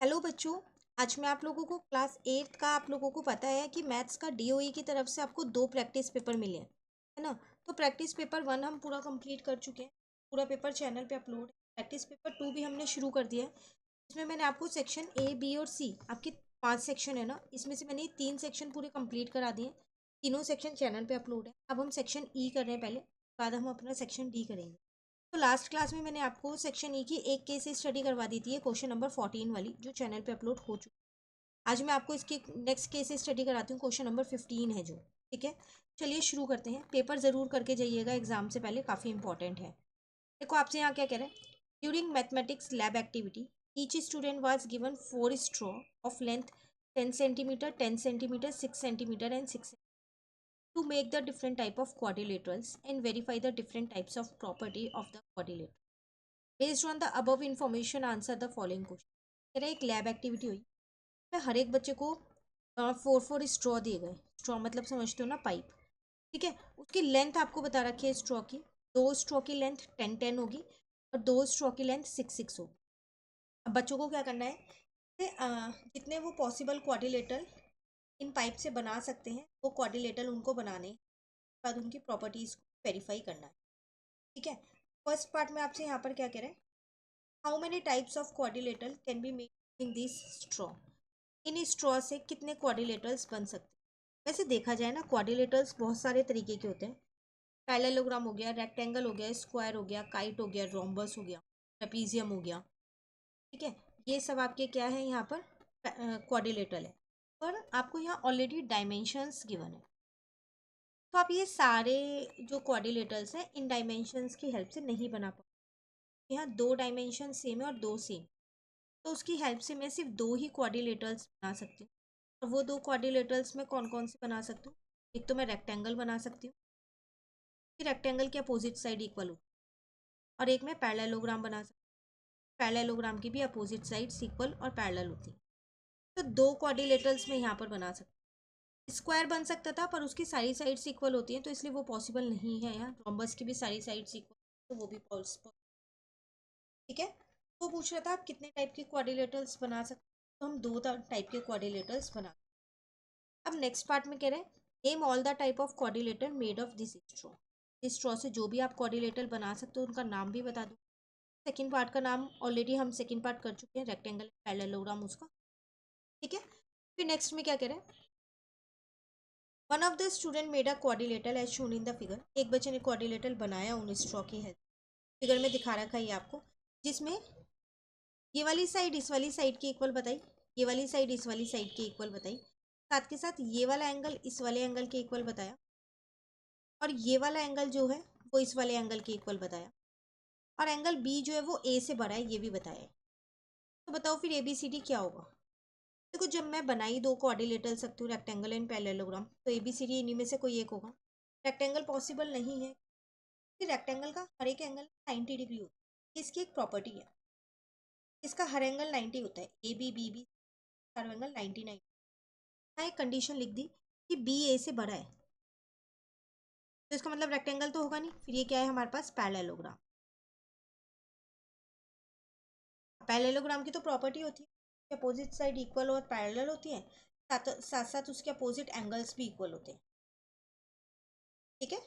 Hello बच्चों। आज मैं आप लोगों को क्लास 8 का आप लोगों को पता है कि मैथ्स का डीओई की तरफ से आपको 2 प्रैक्टिस पेपर मिले हैं, है ना। तो प्रैक्टिस पेपर 1 हम पूरा कंप्लीट कर चुके हैं। पूरा पेपर चैनल पे अपलोड है। प्रैक्टिस पेपर 2 भी हमने शुरू कर दिया है। इसमें मैंने आपको सेक्शन ए बी और सी, आपके 5 सेक्शन है ना, इसमें से मैंने 3 सेक्शन पूरे कंप्लीट करा दिए हैं। तीनों सेक्शन चैनल पे अपलोड है। अब हम सेक्शन ई कर रहे हैं पहले, बाद हम अपना सेक्शन डी करेंगे। तो लास्ट क्लास में मैंने आपको सेक्शन ई की एक केस स्टडी करवा दी थी, क्वेश्चन नंबर 14 वाली, जो चैनल पे अपलोड हो चुकी है। आज मैं आपको इसकी नेक्स्ट केस स्टडी कराती हूँ, क्वेश्चन नंबर 15 है जो। ठीक है, चलिए शुरू करते हैं। पेपर ज़रूर करके जाइएगा एग्जाम से पहले, काफ़ी इंपॉर्टेंट है। देखो आपसे यहाँ क्या कह रहे हैं। During mathematics lab activity each student was given 4 straw of length 10 centimetre, 10 centimetre, 6 centimetre and 6 to make the different type of quadrilaterals and verify the different types of property of the quadrilateral. Based on the above information, answer the following question. कह रहा है एक lab activity हुई, मैं हर एक बच्चे को 4 straw दिए गए। स्ट्रॉ मतलब समझते हो ना, पाइप। ठीक है, उसकी लेंथ आपको बता रखी है स्ट्रॉ की। 2 स्ट्रॉ की लेंथ 10-10 होगी और 2 स्ट्रॉ की लेंथ 6-6 होगी। अब बच्चों को क्या करना है कि जितने वो पॉसिबल क्वाड्रिलेटरल इन पाइप से बना सकते हैं, वो क्वाड्रिलेटरल उनको बनाने बाद उनकी प्रॉपर्टीज को वेरीफाई करना है। ठीक है, फर्स्ट पार्ट में आपसे यहाँ पर क्या कह रहे हैं। How many types of quadrilateral can be made in this straw. In straw से कितने क्वाड्रिलेटरल्स बन सकते हैं। वैसे देखा जाए ना, क्वाड्रिलेटरल्स बहुत सारे तरीके के होते हैं। पैरेललोग्राम हो गया, रेक्टेंगल हो गया, स्क्वायर हो गया, काइट हो गया, रोम्बस हो गया, ट्रेपीजियम हो गया। ठीक है, ये सब आपके क्या है यहाँ पर क्वाड्रिलेटरल है। पर आपको यहाँ ऑलरेडी डायमेंशंस गिवन है, तो आप ये सारे जो क्वाड्रिलेटरल्स हैं इन डायमेंशंस की हेल्प से नहीं बना पाओगे। यहाँ 2 डायमेंशन सेम है और 2 सेम, तो उसकी हेल्प से मैं सिर्फ 2 ही क्वाड्रिलेटरल्स बना सकती हूँ। और वो 2 क्वाड्रिलेटरल्स में कौन कौन से बना सकती हूँ। एक तो मैं रेक्टेंगल बना सकती हूँ, कि रेक्टेंगल की अपोजिट साइड इक्वल हो। और एक मैं पैरेललोग्राम बना सकती हूँ, पैरेललोग्राम की भी अपोजिट साइड्स इक्वल और पैरेलल होती है। तो 2 क्वाड्रिलेटरल्स में यहाँ पर बना सकती हूँ। स्क्वायर बन सकता था पर उसकी सारी साइड्स इक्वल होती हैं, तो इसलिए वो पॉसिबल नहीं है। यहाँ रोम्बस की भी सारी साइड्स इक्वल, तो वो भी पॉसिबल। ठीक है, वो पूछ रहा था आप कितने टाइप के क्वाड्रिलेटरल्स बना सकते हैं, तो हम 2 टाइप के क्वाड्रिलेटरल्स बना। अब नेक्स्ट पार्ट में कह रहे हैं name all the type of quadrilateral made of this straw. इस स्ट्रॉ से जो भी आप क्वाड्रिलेटर बना सकते हो उनका नाम भी बता दो। सेकंड पार्ट का नाम ऑलरेडी हम सेकंड पार्ट कर चुके हैं, रेक्टेंगल पैरेललोग्राम उसका। ठीक है, फिर नेक्स्ट में क्या कह रहे हैं। One of the student made a quadrilateral as shown in the figure. एक बच्चे ने क्वाड्रिलेटर बनाया उन स्ट्रॉ की हेल्प। फिगर में दिखा रखा है ये आपको, जिसमें ये वाली साइड इस वाली साइड की इक्वल बताई, ये वाली साइड इस वाली साइड की इक्वल बताई, साथ के साथ ये वाला एंगल इस वाले एंगल के इक्वल बताया, और ये वाला एंगल जो है वो इस वाले एंगल के इक्वल बताया, और एंगल बी जो है वो ए से बड़ा है ये भी बताया है। तो बताओ फिर ए बी सी डी क्या होगा। देखो जब मैं बनाई 2 कोऑर्डिनेटर सकती हूँ, रेक्टेंगल एंड पैरेललोग्राम, तो ए बी सी डी इन्हीं में से कोई एक होगा। रेक्टेंगल पॉसिबल नहीं है कि रेक्टेंगल का हर एक एंगल 90 डिग्री होता है। इसकी एक प्रॉपर्टी है, इसका हर एंगल 90 होता है। ए बी बी बी हर एंगल 99। हाँ, एक कंडीशन लिख दी कि बी ए से बड़ा है, तो इसका मतलब रेक्टेंगल तो होगा नहीं। फिर ये क्या है हमारे पास, पैरेललोग्राम। पैरेललोग्राम की तो प्रॉपर्टी होती है अपोजिट साइड इक्वल और पैरेलल होती है, साथ साथ साथ उसके अपोजिट एंगल्स भी इक्वल होते हैं। ठीक है,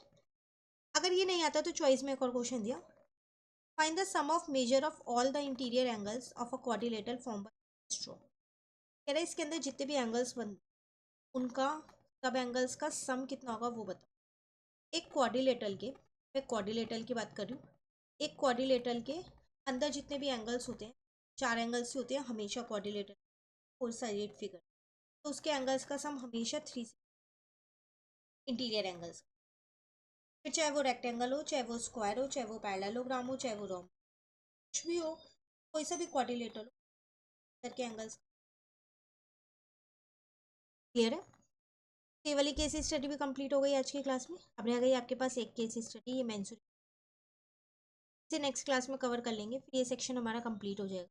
अगर ये नहीं आता तो चॉइस में एक और क्वेश्चन दिया, find the sum of measure of all the interior angles of a quadrilateral form by straw. कह रहा है इसके अंदर जितने भी एंगल्स बन उनका सब एंगल्स का सम कितना होगा वो बताओ। एक क्वाड्रिलेटरल के, मैं क्वाड्रिलेटरल की बात कर रही हूँ, एक क्वाड्रिलेटरल के अंदर जितने भी एंगल्स होते हैं, 4 एंगल्स ही होते हैं हमेशा क्वाड्रिलेटरल, 4 साइडेड फिगर, तो उसके एंगल्स का सम हमेशा 3 इंटीरियर एंगल्स। फिर चाहे वो रेक्टेंगल हो, चाहे वो स्क्वायर हो, चाहे वो पैरेललोग्राम हो, चाहे वो रोम, कुछ भी हो, कोई सा भी क्वाड्रिलेटरल हो, करके एंगल्स। क्लियर है। ये वाली केस स्टडी भी कंप्लीट हो गई आज की क्लास में। अब रह गई आपके पास एक केस स्टडी, ये मेंसुरेशन, इसे नेक्स्ट क्लास में कवर कर लेंगे, फिर ये सेक्शन हमारा कंप्लीट हो जाएगा।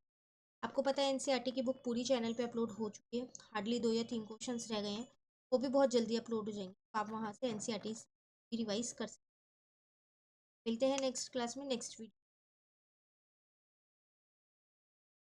आपको पता है एनसीईआरटी की बुक पूरी चैनल पे अपलोड हो चुकी है, हार्डली 2 या 3 क्वेश्चंस रह गए हैं, वो भी बहुत जल्दी अपलोड हो जाएंगे, तो आप वहाँ से एनसीईआरटी रिवाइज कर सकते हैं। मिलते हैं नेक्स्ट क्लास में नेक्स्ट वीडियो।